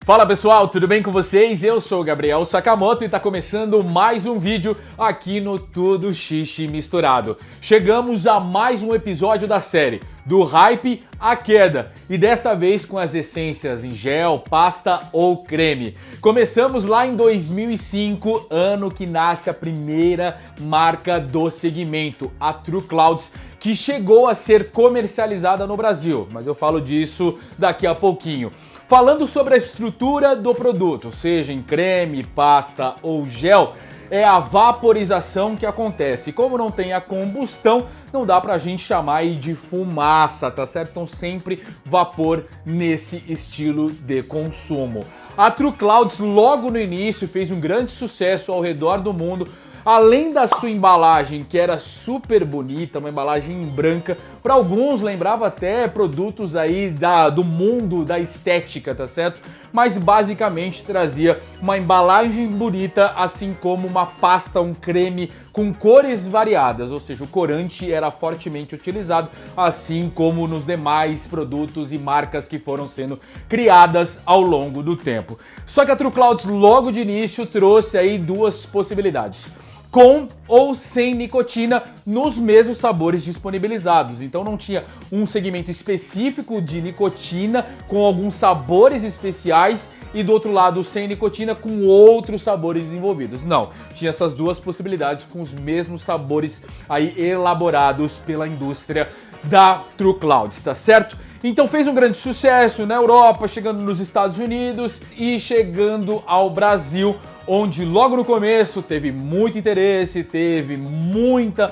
Fala pessoal, tudo bem com vocês? Eu sou o Gabriel Sakamoto e está começando mais um vídeo aqui no Tudo Xixi Misturado. Chegamos a mais um episódio da série, do hype à queda, e desta vez com as essências em gel, pasta ou creme. Começamos lá em 2005, ano que nasce a primeira marca do segmento, a True Clouds, que chegou a ser comercializada no Brasil, mas eu falo disso daqui a pouquinho. Falando sobre a estrutura do produto, seja em creme, pasta ou gel, é a vaporização que acontece. Como não tem a combustão, não dá pra gente chamar aí de fumaça, tá certo? Então sempre vapor nesse estilo de consumo. A True Clouds logo no início fez um grande sucesso ao redor do mundo. Além da sua embalagem, que era super bonita, uma embalagem branca, para alguns lembrava até produtos aí do mundo da estética, tá certo? Mas basicamente trazia uma embalagem bonita, assim como uma pasta, um creme com cores variadas, ou seja, o corante era fortemente utilizado, assim como nos demais produtos e marcas que foram sendo criadas ao longo do tempo. Só que a True Clouds logo de início trouxe aí duas possibilidades: com ou sem nicotina nos mesmos sabores disponibilizados. Então não tinha um segmento específico de nicotina com alguns sabores especiais e do outro lado sem nicotina com outros sabores envolvidos. Não, tinha essas duas possibilidades com os mesmos sabores aí elaborados pela indústria da True Clouds, tá certo? Então fez um grande sucesso na Europa, chegando nos Estados Unidos e chegando ao Brasil, onde logo no começo teve muito interesse, teve muita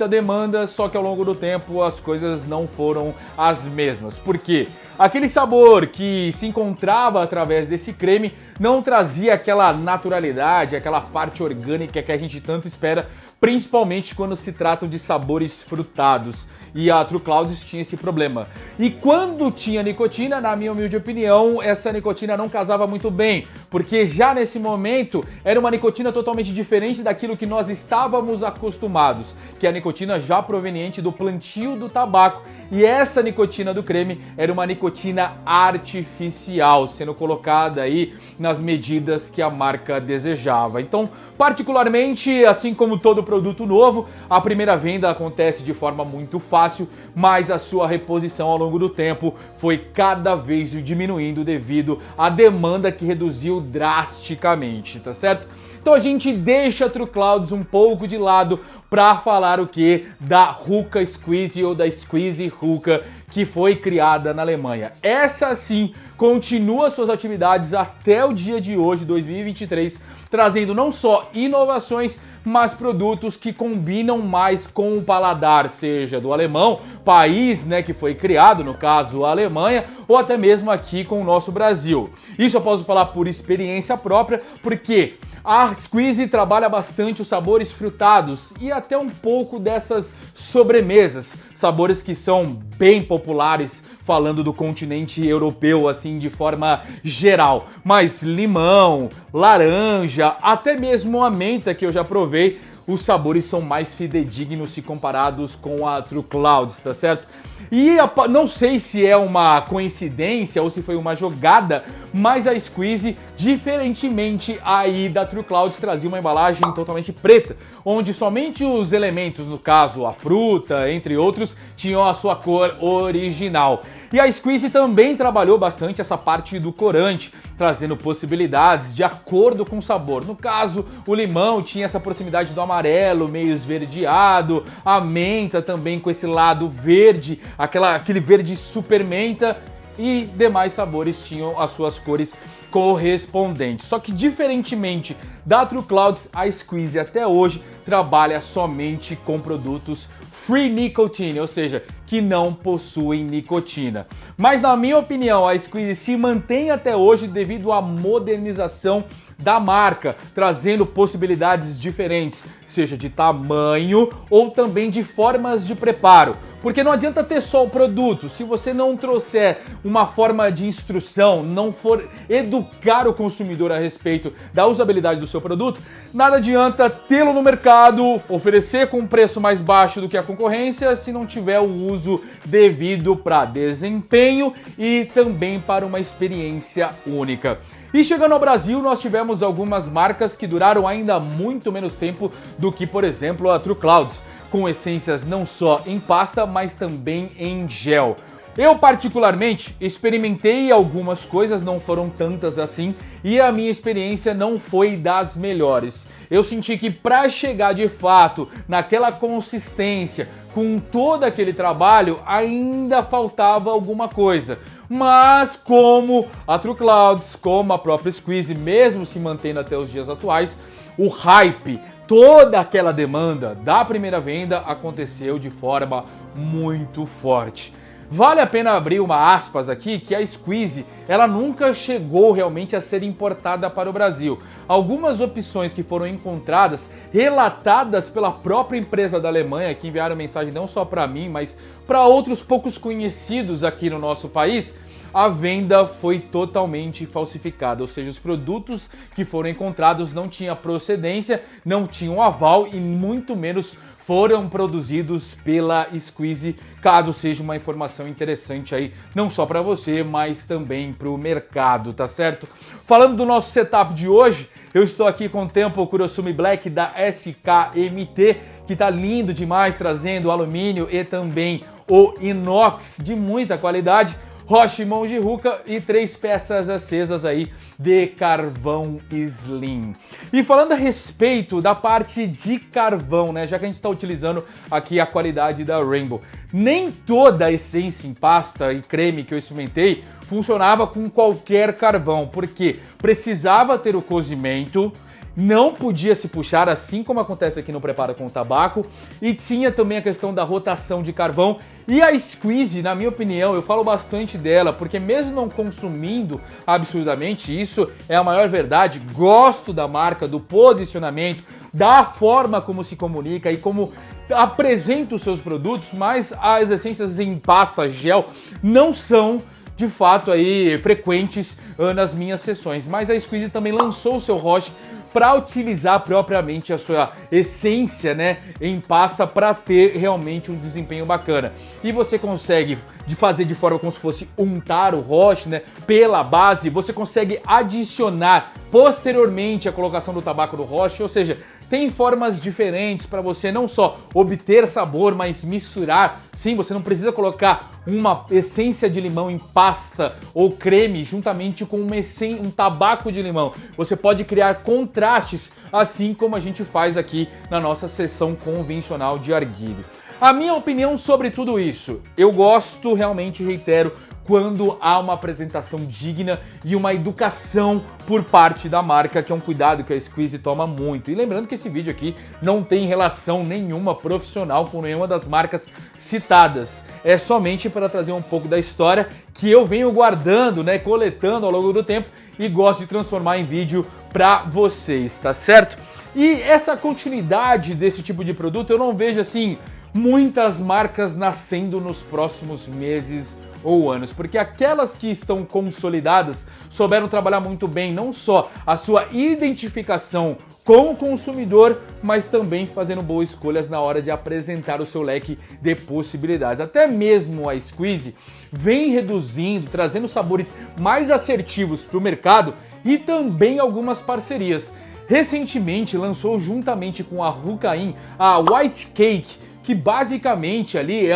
demanda, só que ao longo do tempo as coisas não foram as mesmas. Por quê? Aquele sabor que se encontrava através desse creme não trazia aquela naturalidade, aquela parte orgânica que a gente tanto espera, principalmente quando se tratam de sabores frutados. E a True Clouds tinha esse problema. E quando tinha nicotina, na minha humilde opinião, essa nicotina não casava muito bem, porque já nesse momento era uma nicotina totalmente diferente daquilo que nós estávamos acostumados, que é a nicotina já proveniente do plantio do tabaco. E essa nicotina do creme era uma nicotina artificial, sendo colocada aí nas medidas que a marca desejava. Então, particularmente, assim como todo produto novo, a primeira venda acontece de forma muito fácil, mas a sua reposição ao longo do tempo foi cada vez diminuindo devido à demanda que reduziu drasticamente, tá certo? Então a gente deixa a True Clouds um pouco de lado para falar o que? Da Hookah Squeeze ou da Squeeze Hookah, que foi criada na Alemanha. Essa sim continua suas atividades até o dia de hoje, 2023, trazendo não só inovações, mas produtos que combinam mais com o paladar, seja do alemão, país, né, que foi criado, no caso a Alemanha, ou até mesmo aqui com o nosso Brasil. Isso eu posso falar por experiência própria, porque a Squeeze trabalha bastante os sabores frutados e até um pouco dessas sobremesas, sabores que são bem populares falando do continente europeu assim de forma geral. Mas limão, laranja, até mesmo a menta que eu já provei, os sabores são mais fidedignos se comparados com a True Clouds, tá certo? E não sei se é uma coincidência ou se foi uma jogada, mas a Squeeze, diferentemente aí da True Clouds, trazia uma embalagem totalmente preta, onde somente os elementos, no caso a fruta, entre outros, tinham a sua cor original. E a Squeeze também trabalhou bastante essa parte do corante, trazendo possibilidades de acordo com o sabor. No caso, o limão tinha essa proximidade do amarelo, meio esverdeado, a menta também com esse lado verde, aquele verde super menta, e demais sabores tinham as suas cores correspondentes. Só que diferentemente da True Clouds, a Squeeze até hoje trabalha somente com produtos free nicotine, ou seja, que não possuem nicotina. Mas na minha opinião, a Squeeze se mantém até hoje devido à modernização da marca, trazendo possibilidades diferentes, seja de tamanho ou também de formas de preparo. Porque não adianta ter só o produto, se você não trouxer uma forma de instrução, não for educar o consumidor a respeito da usabilidade do seu produto, nada adianta tê-lo no mercado, oferecer com um preço mais baixo do que a concorrência, se não tiver o uso uso devido para desempenho e também para uma experiência única. E chegando ao Brasil, nós tivemos algumas marcas que duraram ainda muito menos tempo do que, por exemplo, a True Clouds, com essências não só em pasta, mas também em gel. Eu, particularmente, experimentei algumas coisas, não foram tantas assim, e a minha experiência não foi das melhores. Eu senti que para chegar de fato naquela consistência, com todo aquele trabalho, ainda faltava alguma coisa. Mas como a True Clouds, como a própria Squeeze, mesmo se mantendo até os dias atuais, o hype, toda aquela demanda da primeira venda aconteceu de forma muito forte. Vale a pena abrir uma aspas aqui, que a Squeeze, ela nunca chegou realmente a ser importada para o Brasil. Algumas opções que foram encontradas, relatadas pela própria empresa da Alemanha, que enviaram mensagem não só para mim, mas para outros poucos conhecidos aqui no nosso país, a venda foi totalmente falsificada, ou seja, os produtos que foram encontrados não tinham procedência, não tinham aval e muito menos foram produzidos pela Squeeze, caso seja uma informação interessante aí, não só para você, mas também para o mercado, tá certo? Falando do nosso setup de hoje, eu estou aqui com o Tempo Kurosumi Black da SKMT, que tá lindo demais, trazendo alumínio e também o inox de muita qualidade, Roche Monge Ruka e 3 peças acesas aí de carvão slim. E falando a respeito da parte de carvão, né, já que a gente está utilizando aqui a qualidade da Rainbow, nem toda a essência em pasta e creme que eu experimentei funcionava com qualquer carvão, porque precisava ter o cozimento, não podia se puxar, assim como acontece aqui no Prepara com o Tabaco, e tinha também a questão da rotação de carvão. E a Squeeze, na minha opinião, eu falo bastante dela, porque mesmo não consumindo absurdamente, isso é a maior verdade, gosto da marca, do posicionamento, da forma como se comunica e como apresenta os seus produtos, mas as essências em pasta, gel, não são de fato aí frequentes nas minhas sessões. Mas a Squeeze também lançou o seu Roche para utilizar propriamente a sua essência, né, em pasta para ter realmente um desempenho bacana. E você consegue fazer de forma como se fosse untar o Roche, né, pela base, você consegue adicionar posteriormente a colocação do tabaco do Roche, ou seja, tem formas diferentes para você não só obter sabor, mas misturar. Sim, você não precisa colocar uma essência de limão em pasta ou creme juntamente com um tabaco de limão. Você pode criar contrastes, assim como a gente faz aqui na nossa sessão convencional de arguilho. A minha opinião sobre tudo isso, eu gosto realmente, reitero, quando há uma apresentação digna e uma educação por parte da marca, que é um cuidado que a Squeeze toma muito. E lembrando que esse vídeo aqui não tem relação nenhuma profissional com nenhuma das marcas citadas. É somente para trazer um pouco da história que eu venho guardando, né, coletando ao longo do tempo e gosto de transformar em vídeo para vocês, tá certo? E essa continuidade desse tipo de produto eu não vejo assim muitas marcas nascendo nos próximos meses ou anos, porque aquelas que estão consolidadas souberam trabalhar muito bem não só a sua identificação com o consumidor, mas também fazendo boas escolhas na hora de apresentar o seu leque de possibilidades. Até mesmo a Squeeze vem reduzindo, trazendo sabores mais assertivos para o mercado e também algumas parcerias. Recentemente lançou juntamente com a Rukain a White Cake, que basicamente ali é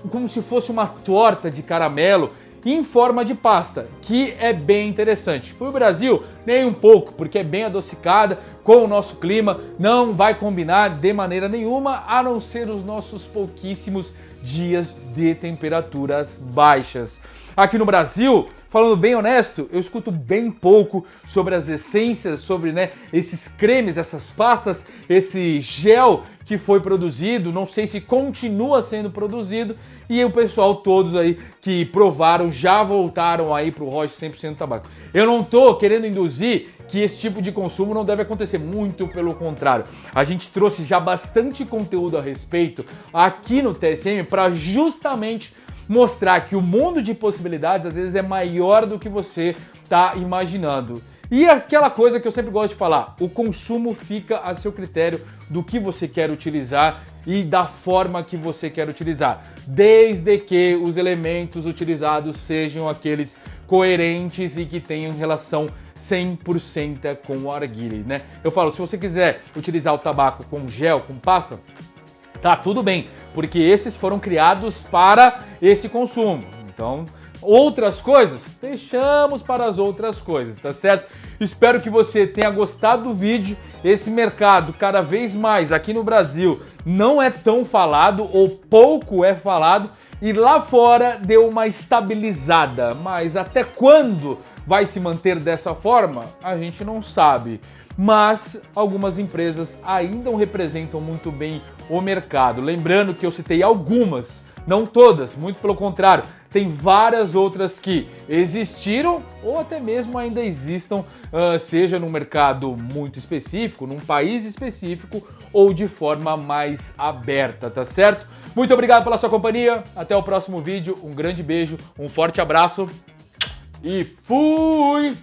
como se fosse uma torta de caramelo em forma de pasta, que é bem interessante. Para o Brasil, nem um pouco, porque é bem adocicada, com o nosso clima, não vai combinar de maneira nenhuma, a não ser os nossos pouquíssimos dias de temperaturas baixas. Aqui no Brasil, falando bem honesto, eu escuto bem pouco sobre as essências, sobre, né, esses cremes, essas pastas, esse gel que foi produzido, não sei se continua sendo produzido, e o pessoal todos aí que provaram já voltaram aí pro Roche 100% tabaco. Eu não tô querendo induzir que esse tipo de consumo não deve acontecer, muito pelo contrário. A gente trouxe já bastante conteúdo a respeito aqui no TSM para justamente mostrar que o mundo de possibilidades às vezes é maior do que você está imaginando. E aquela coisa que eu sempre gosto de falar, o consumo fica a seu critério do que você quer utilizar e da forma que você quer utilizar, desde que os elementos utilizados sejam aqueles coerentes e que tenham relação 100% com o arguile, né? Eu falo, se você quiser utilizar o tabaco com gel, com pasta, tá tudo bem, porque esses foram criados para esse consumo. Então, outras coisas, deixamos para as outras coisas, tá certo? Espero que você tenha gostado do vídeo. Esse mercado, cada vez mais aqui no Brasil, não é tão falado ou pouco é falado, e lá fora deu uma estabilizada, mas até quando vai se manter dessa forma, a gente não sabe. Mas algumas empresas ainda não representam muito bem o mercado. Lembrando que eu citei algumas, não todas, muito pelo contrário, tem várias outras que existiram ou até mesmo ainda existam, seja num mercado muito específico, num país específico ou de forma mais aberta, tá certo? Muito obrigado pela sua companhia, até o próximo vídeo, um grande beijo, um forte abraço e fui!